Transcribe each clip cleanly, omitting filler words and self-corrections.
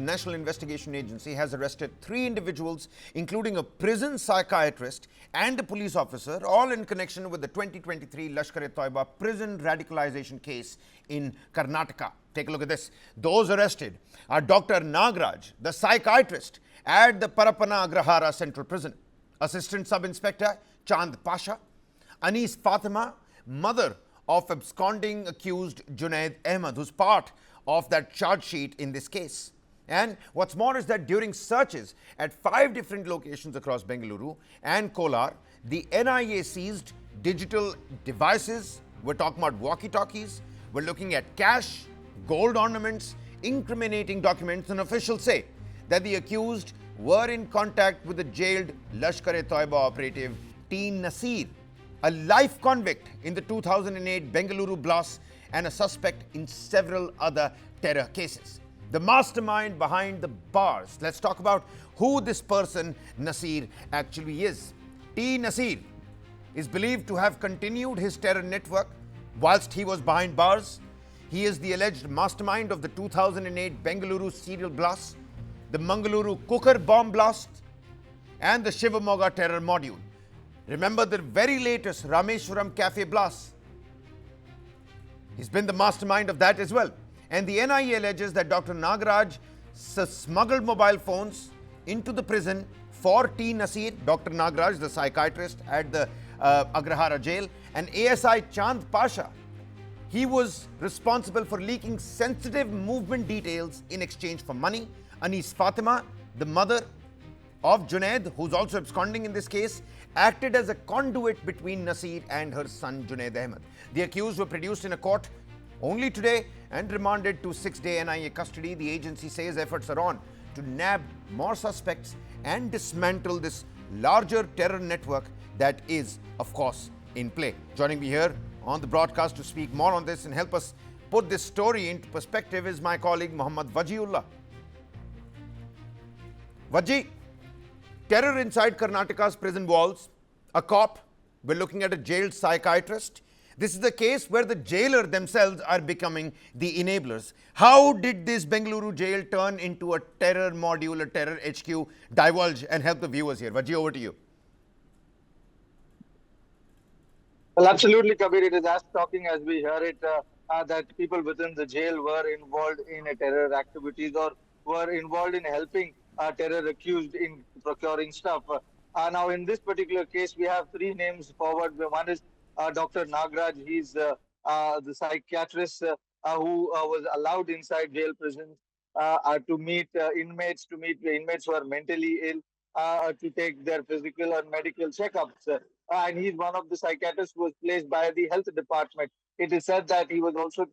National Investigation Agency has arrested 3 individuals, including a prison psychiatrist and a police officer, all in connection with the 2023 Lashkar-e-Toiba prison radicalization case in Karnataka. Take a look at this. Those arrested are Dr. Nagraj, the psychiatrist at the Parapana Agrahara Central Prison, Assistant Sub-Inspector Chand Pasha, Anis Fatima, mother of absconding accused Junaid Ahmed, who's part of that charge sheet in this case. And what's more is that during searches at 5 different locations across Bengaluru and Kolar, the NIA seized digital devices. We're talking about walkie-talkies. We're looking at cash, gold ornaments, incriminating documents, and officials say that the accused were in contact with the jailed Lashkar-e-Toiba operative T. Nasir, a life convict in the 2008 Bengaluru blast and a suspect in several other terror cases. The mastermind behind the bars. Let's talk about who this person Nasir actually is. T. Nasir is believed to have continued his terror network whilst he was behind bars. He is the alleged mastermind of the 2008 Bengaluru serial blast, the Mangaluru cooker bomb blast, and the Shivamoga terror module. Remember the very latest Rameshwaram cafe blast? He's been the mastermind of that as well. And the NIA alleges that Dr. Nagraj smuggled mobile phones into the prison for T. Nasir, Dr. Nagraj, the psychiatrist at the Agrahara jail, and ASI Chand Pasha. He was responsible for leaking sensitive movement details in exchange for money. Anis Fatima, the mother of Junaid, who's also absconding in this case, acted as a conduit between Nasir and her son Junaid Ahmed. The accused were produced in a court only today and remanded to 6-day NIA custody. The agency says efforts are on to nab more suspects and dismantle this larger terror network that is, of course, in play. Joining me here on the broadcast to speak more on this and help us put this story into perspective is my colleague Muhammad Wajiullah. Waji, terror inside Karnataka's prison walls, a cop, we're looking at a jailed psychiatrist. This is the case where the jailer themselves are becoming the enablers. How did this Bengaluru jail turn into a terror module, a terror HQ? Divulge and help the viewers here. Vaji, over to you. Well, absolutely, Kabir. It is as shocking as we hear it that people within the jail were involved in terror activities or were involved in helping terror accused in procuring stuff. Now, in this particular case, we have 3 names forward. One is Dr. Nagraj. He's the psychiatrist who was allowed inside jail prisons to meet inmates, the inmates who are mentally ill, to take their physical and medical checkups. And he's one of the psychiatrists who was placed by the health department. It is said that he was also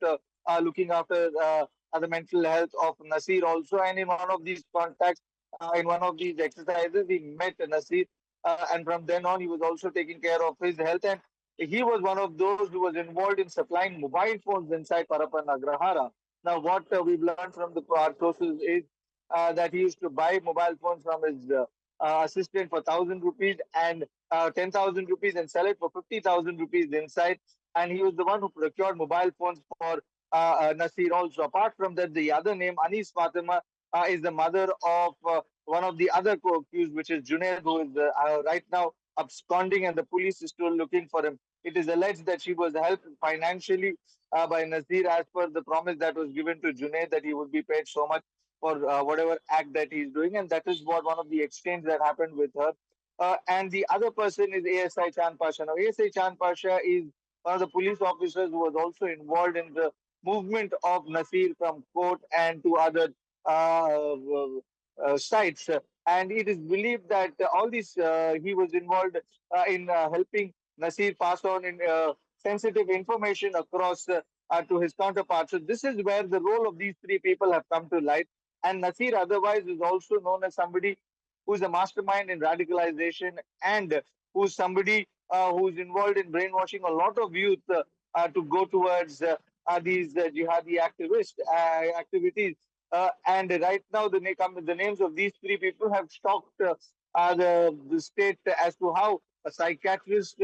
looking after the mental health of Nasir also. And in one of these contacts, in one of these exercises, he met Nasir. And from then on, he was also taking care of his health. And he was one of those who was involved in supplying mobile phones inside Parapan Agrahara. Now, what we've learned from our sources is that he used to buy mobile phones from his assistant for 1,000 rupees and 10,000 rupees and sell it for 50,000 rupees inside. And he was the one who procured mobile phones for Nasir also. Apart from that, the other name, Anis Fatima, is the mother of one of the other co-accused, which is Junaid, who is right now absconding, and the police is still looking for him. It is alleged that she was helped financially by Nasir as per the promise that was given to Junaid that he would be paid so much for whatever act that he's doing, and that is what one of the exchange that happened with her. And the other person is ASI Chand Pasha. Now, ASI Chand Pasha is one of the police officers who was also involved in the movement of Nasir from court and to other sites. And it is believed that all this, he was involved in helping Nasir pass on in sensitive information across to his counterparts. So this is where the role of these 3 people have come to light. And Nasir otherwise is also known as somebody who's a mastermind in radicalization and who's somebody who's involved in brainwashing a lot of youth to go towards these jihadi activities. And right now, the names of these 3 people have shocked the state as to how a psychiatrist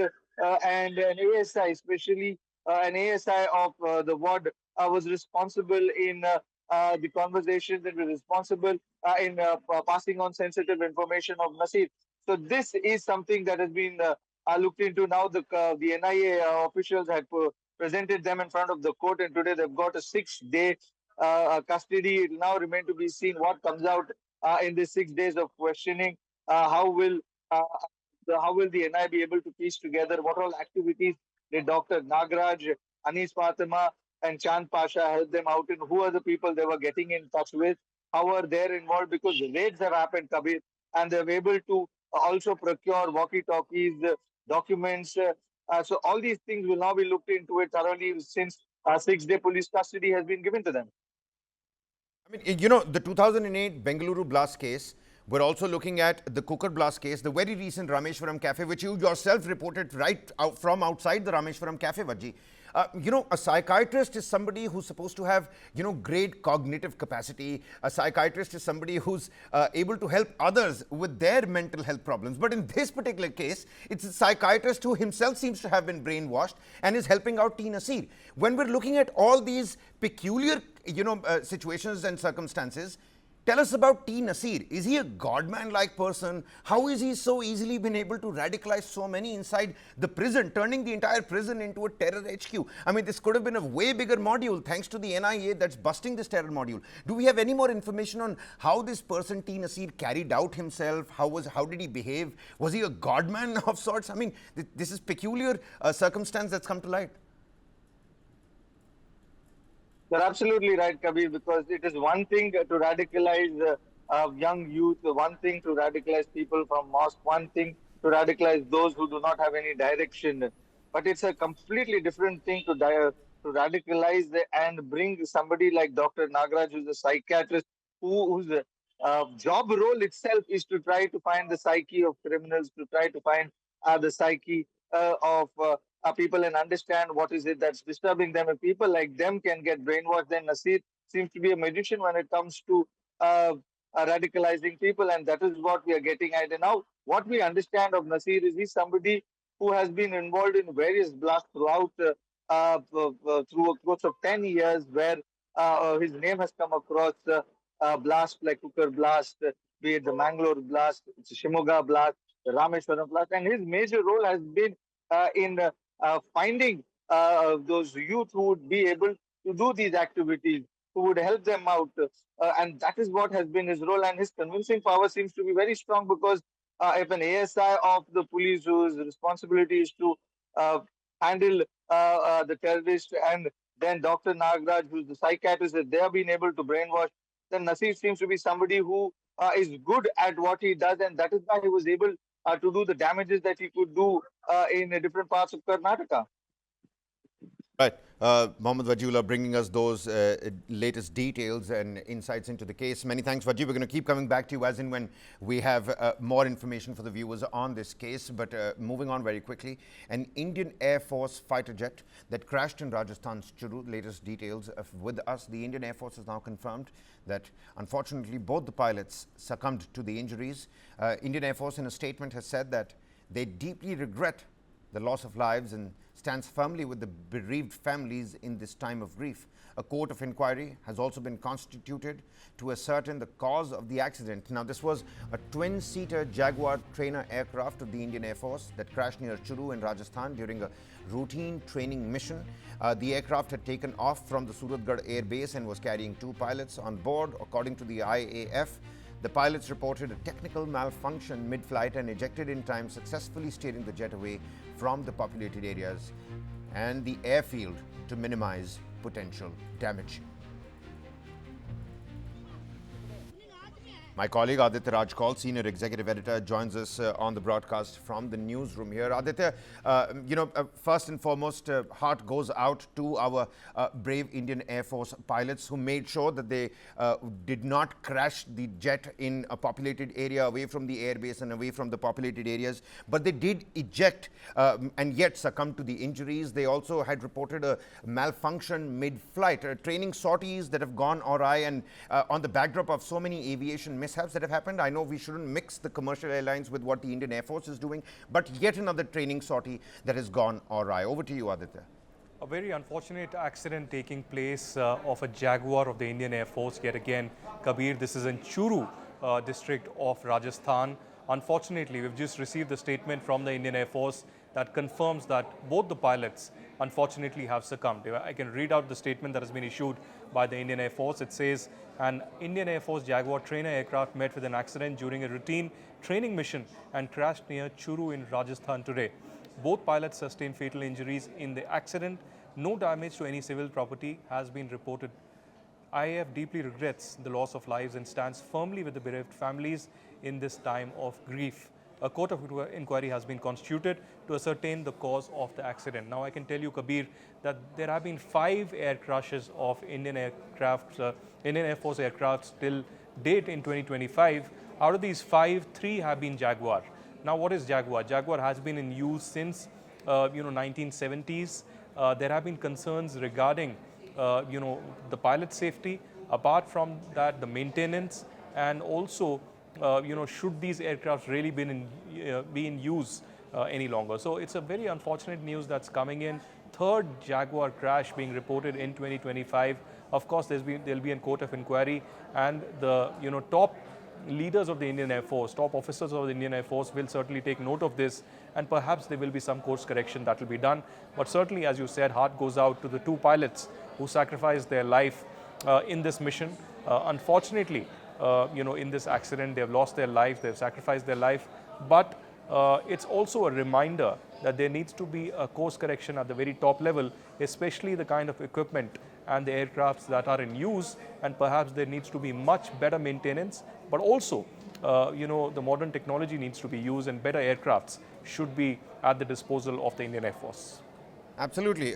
and an ASI, especially an ASI of the ward, was responsible in the conversations and be responsible in passing on sensitive information of Nasir. So this is something that has been looked into. Now the NIA officials had presented them in front of the court, and today they've got a 6-day custody. It will now remain to be seen what comes out in these 6 days of questioning. Uh, how will the NI be able to piece together what all activities did Dr. Nagraj, Anis Fatima, and Chand Pasha help them out in? Who are the people they were getting in touch with? How are they involved? Because raids have happened, Kabir, and they're able to also procure walkie-talkies, documents. So all these things will now be looked into it thoroughly since 6-day police custody has been given to them. I mean, you know, the 2008 Bengaluru blast case, we're also looking at the Cooker blast case, the very recent Rameshwaram Cafe, which you yourself reported right out from outside the Rameshwaram Cafe, Vajji. You know, a psychiatrist is somebody who's supposed to have, you know, great cognitive capacity. A psychiatrist is somebody who's able to help others with their mental health problems. But in this particular case, it's a psychiatrist who himself seems to have been brainwashed and is helping out T. Nasir. When we're looking at all these peculiar, you know, situations and circumstances, tell us about T. Nasir. Is he a godman-like person? How is he so easily been able to radicalize so many inside the prison, turning the entire prison into a terror HQ? I mean, this could have been a way bigger module thanks to the NIA that's busting this terror module. Do we have any more information on how this person, T. Nasir, carried out himself? How did he behave? Was he a godman of sorts? I mean, this is peculiar circumstance that's come to light. You're absolutely right, Kabir, because it is one thing to radicalize young youth, one thing to radicalize people from mosque, one thing to radicalize those who do not have any direction. But it's a completely different thing to radicalize and bring somebody like Dr. Nagraj, who's a psychiatrist, whose job role itself is to try to find the psyche of criminals, to try to find the psyche of people and understand what is it that's disturbing them. If people like them can get brainwashed, then Nasir seems to be a magician when it comes to radicalizing people, and that is what we are getting at. And now, what we understand of Nasir is he's somebody who has been involved in various blasts throughout through a course of 10 years, where his name has come across blasts like Cooker blast, be it the Mangalore blast, the Shimoga blast, the Rameshwaram blast, and his major role has been in finding those youth who would be able to do these activities, who would help them out. And that is what has been his role. And his convincing power seems to be very strong because if an ASI of the police whose responsibility is to handle the terrorist, and then Dr. Nagraj, who's the psychiatrist, that they have been able to brainwash, then Nasir seems to be somebody who is good at what he does, and that is why he was able to do the damages that he could do in different parts of Karnataka. Right. Mohammed Wajula bringing us those latest details and insights into the case. Many thanks, Wajib. We're going to keep coming back to you as and when we have more information for the viewers on this case. But moving on very quickly, an Indian Air Force fighter jet that crashed in Rajasthan's Churu. Latest details with us. The Indian Air Force has now confirmed that unfortunately both the pilots succumbed to the injuries. Indian Air Force in a statement has said that they deeply regret the loss of lives and stands firmly with the bereaved families in this time of grief. A court of inquiry has also been constituted to ascertain the cause of the accident. Now, this was a twin-seater Jaguar trainer aircraft of the Indian Air Force that crashed near Churu in Rajasthan during a routine training mission. The aircraft had taken off from the Suratgarh Air Base and was carrying 2 pilots on board, according to the IAF. The pilots reported a technical malfunction mid-flight and ejected in time, successfully steering the jet away from the populated areas and the airfield to minimize potential damage. My colleague Aditya Rajkal, Senior Executive Editor, joins us on the broadcast from the newsroom here. Aditya, first and foremost, heart goes out to our brave Indian Air Force pilots who made sure that they did not crash the jet in a populated area away from the airbase and away from the populated areas, but they did eject and yet succumb to the injuries. They also had reported a malfunction mid-flight, training sorties that have gone awry, and on the backdrop of so many aviation mishaps that have happened. I know we shouldn't mix the commercial airlines with what the Indian Air Force is doing, but yet another training sortie that has gone awry. Over to you, Aditya. A very unfortunate accident taking place of a Jaguar of the Indian Air Force yet again. Kabir, this is in Churu district of Rajasthan. Unfortunately, we've just received a statement from the Indian Air Force that confirms that both the pilots unfortunately have succumbed. I can read out the statement that has been issued by the Indian Air Force. It says, an Indian Air Force Jaguar trainer aircraft met with an accident during a routine training mission and crashed near Churu in Rajasthan today. Both pilots sustained fatal injuries in the accident. No damage to any civil property has been reported. IAF deeply regrets the loss of lives and stands firmly with the bereaved families in this time of grief. A court of inquiry has been constituted to ascertain the cause of the accident. Now, I can tell you, Kabir, that there have been 5 air crashes of Indian Air Force aircrafts till date in 2025. Out of these 5, 3 have been Jaguar. Now, what is Jaguar? Jaguar has been in use since 1970s. There have been concerns regarding the pilot safety. Apart from that, the maintenance, and also should these aircrafts really be in use any longer? So it's a very unfortunate news that's coming in. Third Jaguar crash being reported in 2025. Of course, there'll be a court of inquiry, and the top leaders of the Indian Air Force, top officers of the Indian Air Force will certainly take note of this, and perhaps there will be some course correction that will be done. But certainly, as you said, heart goes out to the 2 pilots who sacrificed their life in this mission. Unfortunately, in this accident, they've lost their life, they've sacrificed their life. But it's also a reminder that there needs to be a course correction at the very top level, especially the kind of equipment and the aircrafts that are in use, and perhaps there needs to be much better maintenance, but also the modern technology needs to be used, and better aircrafts should be at the disposal of the Indian Air Force. Absolutely.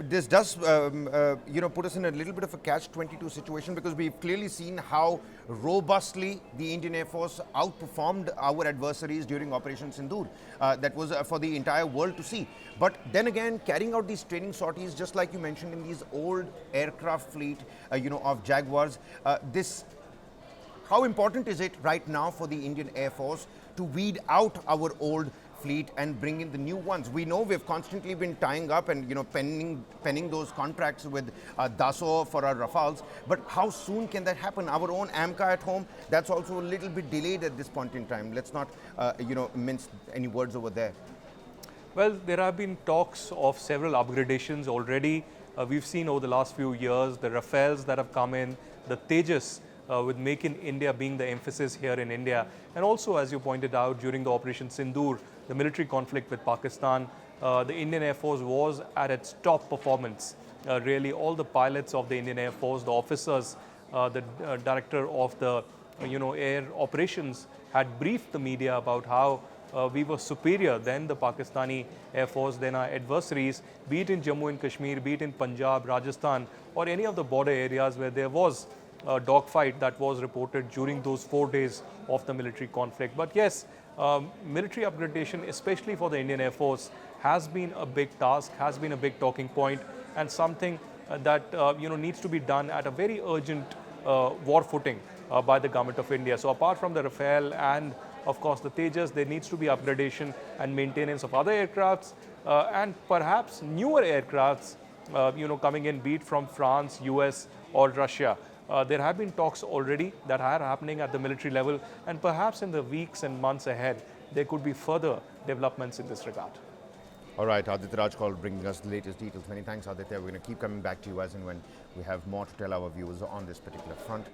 This does, put us in a little bit of a catch-22 situation, because we've clearly seen how robustly the Indian Air Force outperformed our adversaries during Operation Sindoor. That was for the entire world to see. But then again, carrying out these training sorties, just like you mentioned, in these old aircraft fleet, of Jaguars, how important is it right now for the Indian Air Force to weed out our old fleet and bring in the new ones? We know we've constantly been tying up and penning those contracts with Dassault for our Rafales, but how soon can that happen? Our own AMCA at home, that's also a little bit delayed at this point in time. Let's not mince any words over there. Well, there have been talks of several upgradations already. We've seen over the last few years the Rafales that have come in, the Tejas, with Make in India being the emphasis here in India. And also, as you pointed out, during the Operation Sindoor, the military conflict with Pakistan, the Indian Air Force was at its top performance. Really, all the pilots of the Indian Air Force, the officers, the director of the air operations had briefed the media about how we were superior than the Pakistani Air Force, than our adversaries, be it in Jammu and Kashmir, be it in Punjab, Rajasthan, or any of the border areas where there was a dogfight that was reported during those 4 days of the military conflict. But yes, military upgradation, especially for the Indian Air Force, has been a big task, has been a big talking point, and something that needs to be done at a very urgent war footing by the government of India. So apart from the Rafale and of course the Tejas, there needs to be upgradation and maintenance of other aircrafts, and perhaps newer aircrafts coming in, be it from France, US or Russia. There have been talks already that are happening at the military level, and perhaps in the weeks and months ahead, there could be further developments in this regard. All right, Aditya Rajkol bringing us the latest details. Many thanks, Aditya. We're going to keep coming back to you as and when we have more to tell our viewers on this particular front.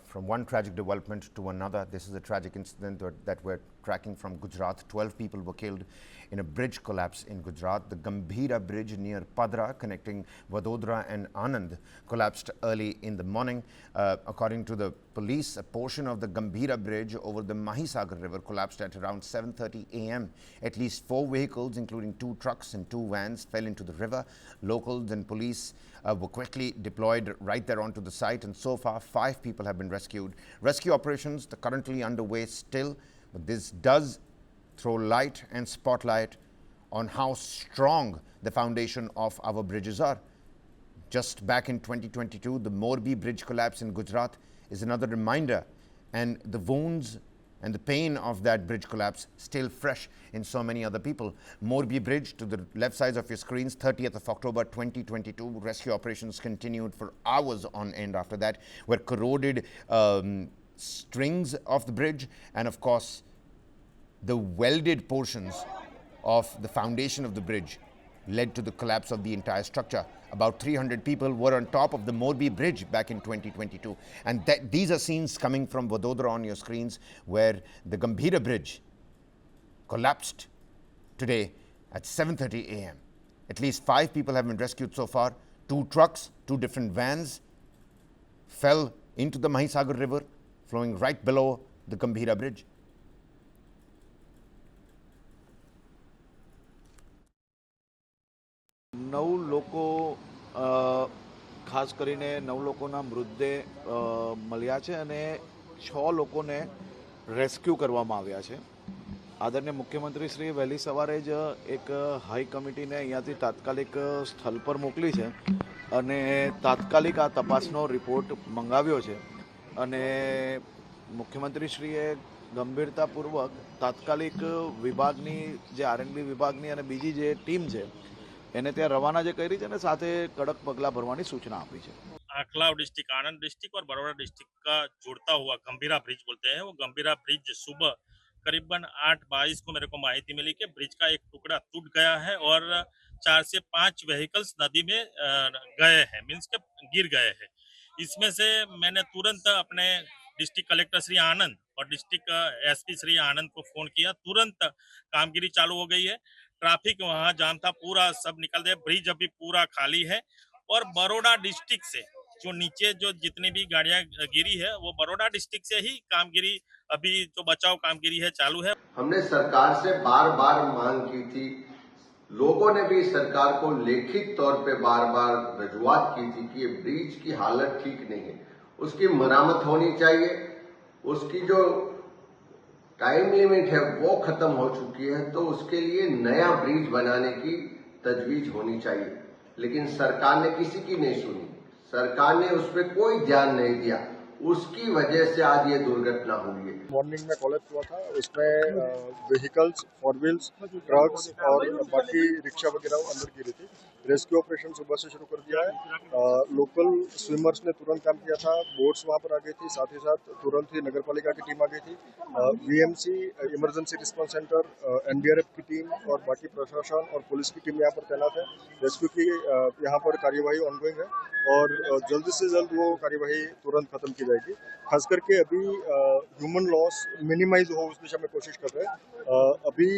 From one tragic development to another, this is a tragic incident that we're tracking from Gujarat. 12 people were killed in a bridge collapse in Gujarat. The Gambhira Bridge near Padra, connecting Vadodara and Anand, collapsed early in the morning. According to the police, a portion of the Gambhira Bridge over the Mahisagar River collapsed at around 7:30 a.m. At least 4 vehicles, including 2 trucks and 2 vans, fell into the river. Locals and police were quickly deployed right there onto the site, and so far 5 people have been rescued. Rescue operations are currently underway still, but this does throw light and spotlight on how strong the foundation of our bridges are. Just back in 2022, the Morbi Bridge collapse in Gujarat is another reminder, and the wounds and the pain of that bridge collapse still fresh in so many other people. Morbi Bridge, to the left sides of your screens, 30th of October 2022. Rescue operations continued for hours on end after that, where corroded strings of the bridge and, of course, the welded portions of the foundation of the bridge led to the collapse of the entire structure. About 300 people were on top of the Morbi Bridge back in 2022. And these are scenes coming from Vadodara on your screens, where the Gambhira Bridge collapsed today at 7:30 a.m. At least 5 people have been rescued so far. 2 trucks, 2 different vans fell into the Mahisagar River, flowing right below the Gambhira Bridge. નવ લોકો ખાસ કરીને 9 લોકોના મૃતદેહ મળ્યા છે અને 6 લોકોને રેસ્ક્યુ કરવામાં આવ્યા છે. આદરણીય મુખ્યમંત્રી શ્રી વહેલી સવારે જ એક હાઈ કમિટીને અહીંયાથી તાત્કાલિક સ્થળ પર મોકલી છે અને તાત્કાલિક આ તપાસનો રિપોર્ટ મંગાવ્યો છે અને મુખ્યમંત્રીશ્રીએ ગંભીરતાપૂર્વક તાત્કાલિક વિભાગની જે આરએનબી વિભાગની અને બીજી જે ટીમ છે એને ત્યાં રવાના જે કરી છે ને સાથે કડક પગલાં ભરવાની सूचना આપી છે. आंकलाव डिस्ट्रिक्ट, आनंद डिस्ट्रिक्ट और बड़ौदा डिस्ट्रिक्ट का जोड़ता हुआ गंभीरा ब्रिज बोलते हैं, वो गंभीरा ब्रिज सुबह करीबन 8:22 को मेरे को माहिती मिली कि ब्रिज का एक टुकड़ा टूट गया है और 4 से 5 व्हीकल्स नदी में गए हैं, मीन्स के गिर गए हैं. इसमें से मैंने तुरंत अपने डिस्ट्रिक्ट कलेक्टर श्री आनंद और डिस्ट्रिक्ट एसपी श्री आनंद को फोन किया. तुरंत कामगिरी चालू हो गई है. ट्रैफिक वहां जाम था, पूरा सब निकल गया. ब्रिज अभी पूरा खाली है और बड़ौदा डिस्ट्रिक्ट से जो नीचे जो जितनी भी गाड़ियां गिरी है वो बड़ौदा डिस्ट्रिक्ट से ही कामगिरी अभी जो बचाव कामगिरी है चालू है. हमने सरकार से बार बार मांग की थी, लोगों ने भी सरकार को लिखित तौर पे बार बार रजूआत की थी कि ये ब्रिज की हालत ठीक नहीं है, उसकी मरम्मत होनी चाहिए, उसकी जो टाइम लिमिट है वो खत्म हो चुकी है, तो उसके लिए नया ब्रिज बनाने की तजवीज होनी चाहिए. लेकिन सरकार ने किसी की नहीं सुनी, सरकार ने उस पर कोई ध्यान नहीं दिया, उसकी वजह से आज ये दुर्घटना हुई है. मॉर्निंग में कॉलेज हुआ था, उसमें व्हीकल्स, 4 व्हील्स, ट्रक्स और बाकी रिक्शा वगैरह अंदर गिरी थी. रेस्क्यू ऑपरेशन सुबह से शुरू कर दिया है. लोकल स्विमर्स ने तुरंत काम किया था, बोट्स वहां पर आ गई थी, साथ ही साथ तुरंत ही नगर पालिका की टीम आ गई थी. VMC, emergency response centre, NDRF की टीम और बाकी प्रशासन और पुलिस की टीम यहाँ पर तैनात है. रेस्क्यू की यहाँ पर कार्यवाही ऑनगोइंग है और जल्द से जल्द वो कार्यवाही तुरंत खत्म की जाएगी. खास करके अभी ह्यूमन लॉस मिनिमाइज हो उस दिशा में कोशिश कर रहे हैं. अभी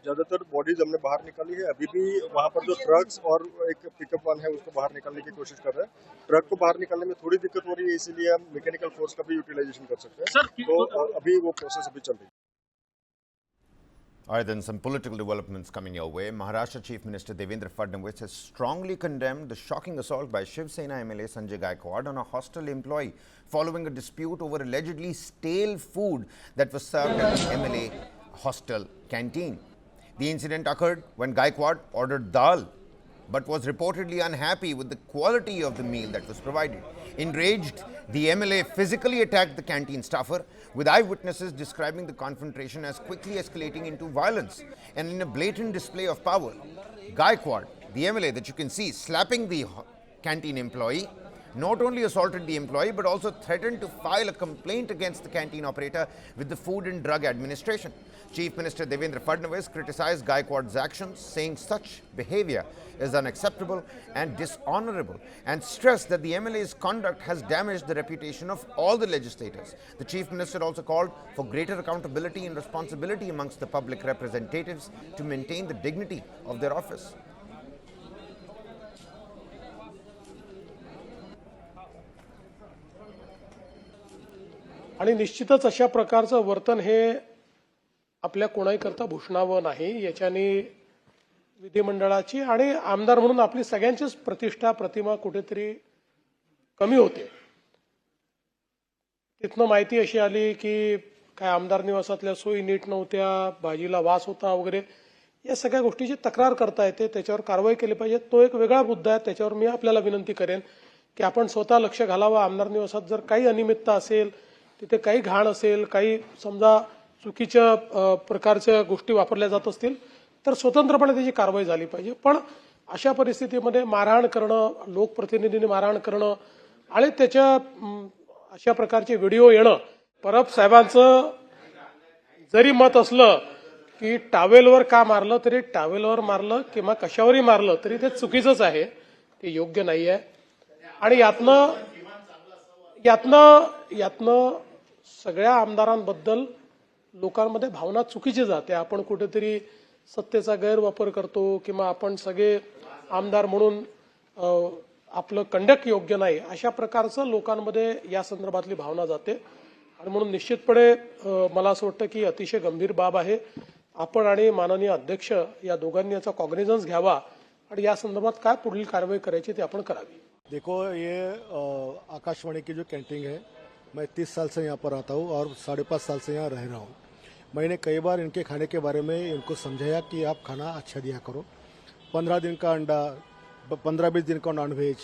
ज्यादातर बॉडीज हमने बाहर निकाली है. अभी भी वहाँ पर जो ट्रक्स और एक पिकअप वन है उसको बाहर निकालने की कोशिश कर रहे हैं. ट्रक को बाहर निकालने में थोड़ी दिक्कत हो रही है, इसीलिए हम मैकेनिकल फोर्स का भी यूटिलाइजेशन कर सकते हैं. तो अभी वो प्रोसेस अभी चल रही है. All right, then some political developments coming your way. Maharashtra Chief Minister Devendra Fadnavis has strongly condemned the shocking assault by Shiv Sena MLA Sanjay Gaikwad on a hostel employee following a dispute over allegedly stale food that was served at the MLA hostel canteen. The incident occurred when Gaikwad ordered dal but was reportedly unhappy with the quality of the meal that was provided. Enraged, the MLA physically attacked the canteen staffer, with eyewitnesses describing the confrontation as quickly escalating into violence and in a blatant display of power. Gaikwad, the MLA that you can see slapping the canteen employee, not only assaulted the employee but also threatened to file a complaint against the canteen operator with the Food and Drug Administration. Chief Minister Devendra Fadnavis criticized Gaikwad's actions, saying such behavior is unacceptable and dishonorable, and stressed that the MLA's conduct has damaged the reputation of all the legislators. The Chief Minister also called for greater accountability and responsibility amongst the public representatives to maintain the dignity of their office. आणि निश्चितच अशा प्रकारचं वर्तन हे आपल्या कोणाही करता भूषणावं नाही. याच्याने विधिमंडळाची आणि आमदार म्हणून आपली सगळ्यांचीच प्रतिष्ठा प्रतिमा कुठेतरी कमी होते. तिथनं माहिती अशी आली की काय आमदार निवासातल्या सोयी नीट नव्हत्या, भाजीला वास होता वगैरे, या सगळ्या गोष्टीची तक्रार करता येते, त्याच्यावर कारवाई केली पाहिजे. तो एक वेगळा मुद्दा आहे, त्याच्यावर मी आपल्याला विनंती करेन की आपण स्वतः लक्ष घालावं. आमदार निवासात जर काही अनियमितता असेल, तिथे काही घाण असेल, काही समजा चुकीच्या प्रकारच्या गोष्टी वापरल्या जात असतील तर स्वतंत्रपणे त्याची कारवाई झाली पाहिजे. पण अशा परिस्थितीमध्ये मारहाण करणं, लोकप्रतिनिधींनी मारहाण करणं आणि त्याच्या अशा प्रकारचे व्हिडिओ येणं, परब साहेबांचं जरी मत असलं की टावेलवर का मारलं तरी टावेलवर मारलं किंवा कशावरही मारलं तरी ते चुकीचंच आहे, ते योग्य नाही आहे. आणि यातनं सगळ्या आमदारांबद्दल लोकांमध्ये भावना चुकीची जाते. आपण कुठेतरी सत्तेचा गैरवापर करतो किंवा आपण सगळे आमदार म्हणून आपलं कंडक्ट योग्य नाही, अशा प्रकारचं लोकांमध्ये या संदर्भातली भावना जाते. आणि म्हणून निश्चितपणे मला असं वाटतं की अतिशय गंभीर बाब आहे. आपण आणि माननीय अध्यक्ष या दोघांनी याचा कॉग्निझन्स घ्यावा और या संदर्भात काय पुढील कारवाई करायची ते आपण करावी. देखो, ये आकाशवाणी की जो कैंटीन है, मैं 30 साल से यहाँ पर आता हूँ और 5.5 साल से यहाँ रह रहा हूँ. मैंने कई बार इनके खाने के बारे में इनको समझाया कि आप खाना अच्छा दिया करो. 15 दिन का अंडा, 15-20 दिन का नॉनवेज,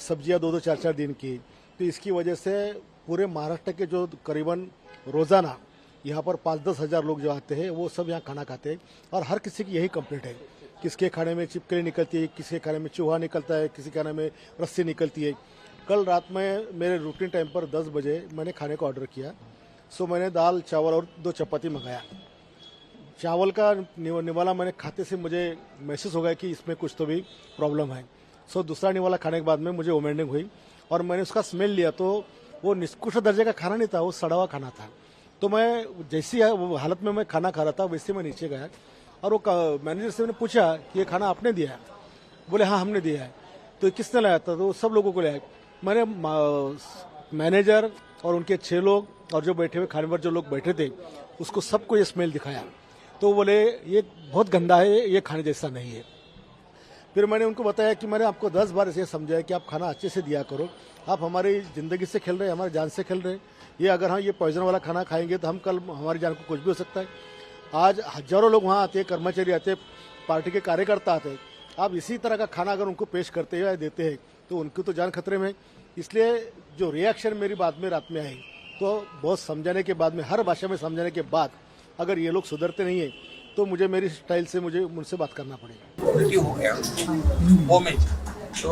सब्जियाँ 2-2, 4-4 दिन की. तो इसकी वजह से पूरे महाराष्ट्र के जो करीबन रोज़ाना यहाँ पर 5-10 हज़ार लोग जो आते हैं वो सब यहाँ खाना खाते हैं. और हर किसी की यही कंप्लेंट है, किसके खाने में छिपकली निकलती है, किसके खाने में चूहा निकलता है, किसी खाने में रस्सी निकलती है. कल रात में मेरे रूटीन टाइम पर 10 बजे मैंने खाने का ऑर्डर किया. सो मैंने दाल, चावल और 2 चपाती मंगाया. चावल का निवाला मैंने खाते से मुझे महसूस हो गया कि इसमें कुछ तो भी प्रॉब्लम है. सो दूसरा निवाला खाने के बाद में मुझे वोमिटिंग हुई और मैंने उसका स्मेल लिया तो वो निष्कृष्ट दर्जे का खाना नहीं था, वो सड़ा हुआ खाना था. तो मैं जैसी वो हालत में मैं खाना खा रहा था वैसे मैं नीचे गया और वो मैनेजर से मैंने पूछा कि ये खाना आपने दिया है? बोले हाँ हमने दिया है. तो किसने लाया था? तो सब लोगों को लाया. मैंने मैनेजर और उनके 6 लोग और जो बैठे हुए खाने पर जो लोग बैठे थे उसको सबको ये स्मेल दिखाया. तो बोले ये बहुत गंदा है, ये खाने जैसा नहीं है. फिर मैंने उनको बताया कि मैंने आपको 10 बार ऐसे समझाया कि आप खाना अच्छे से दिया करो. आप हमारी ज़िंदगी से खेल रहे हैं, हमारी जान से खेल रहे हैं. ये अगर हम ये पॉइजन वाला खाना खाएंगे तो हम कल हमारी जान को कुछ भी हो सकता है. आज हजारों लोग वहाँ आते हैं, कर्मचारी आते हैं, पार्टी के कार्यकर्ता आते हैं. आप इसी तरह का खाना अगर उनको पेश करते हैं या देते हैं तो उनकी तो जान खतरे में. इसलिए जो रिएक्शन मेरी बात में रात में आई तो बहुत समझाने के बाद में, हर भाषा में समझाने के बाद, अगर ये लोग सुधरते नहीं है तो मुझे मेरी स्टाइल से मुझसे बात करना पड़ेगा. उल्टी हो गया वोमिट, तो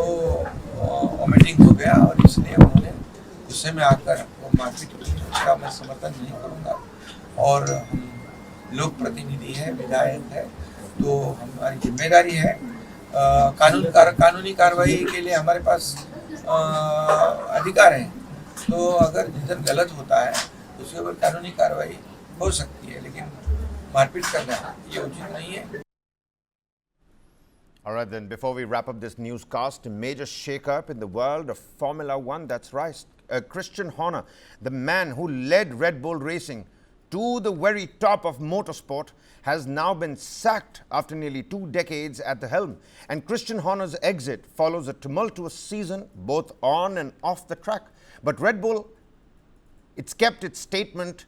वोमिटिंग हो गया और इसलिए उन्होंने गुस्से में आकर वो मारपीट की. उसका मैं समर्थन नहीं करूँगा. और हम लोक प्रतिनिधि है, विधायक है, तो हमारी जिम्मेदारी है. कानूनी कार्रवाई के लिए हमारे पास अधिकार है. तो अगर जिधर गलत होता है उसके ऊपर कानूनी कार्रवाई हो सकती है, लेकिन मारपीट करना ये उचित नहीं है. All right, then, before we wrap up this newscast, a major shake-up in the world of Formula One. That's right. Christian Horner, the man who led Red Bull Racing to the very top of motorsport, has now been sacked after nearly 2 decades at the helm. And Christian Horner's exit follows a tumultuous season, both on and off the track. But Red Bull, it's kept its statement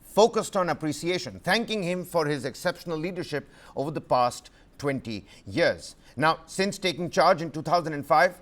focused on appreciation, thanking him for his exceptional leadership over the past 20 years. Now, since taking charge in 2005,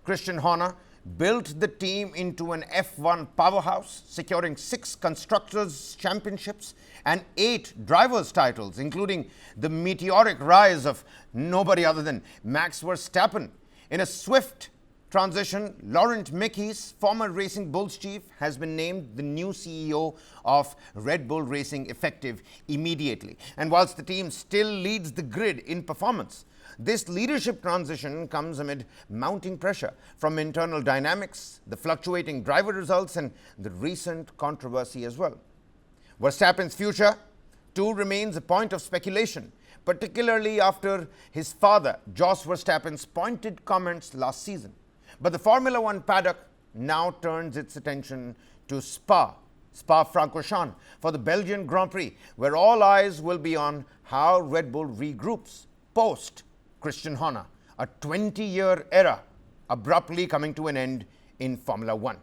Christian Horner built the team into an F1 powerhouse, securing 6 Constructors' Championships and 8 Drivers' titles, including the meteoric rise of nobody other than Max Verstappen. In a swift transition, Laurent Mekies, former Racing Bulls chief, has been named the new CEO of Red Bull Racing, effective immediately. And whilst the team still leads the grid in performance, this leadership transition comes amid mounting pressure from internal dynamics, the fluctuating driver results, and the recent controversy as well. Verstappen's future too remains a point of speculation, particularly after his father, Jos Verstappen's pointed comments last season. But the Formula One paddock now turns its attention to Spa-Francorchamps for the Belgian Grand Prix, where all eyes will be on how Red Bull regroups post Christian Horner, a 20-year era abruptly coming to an end in Formula One.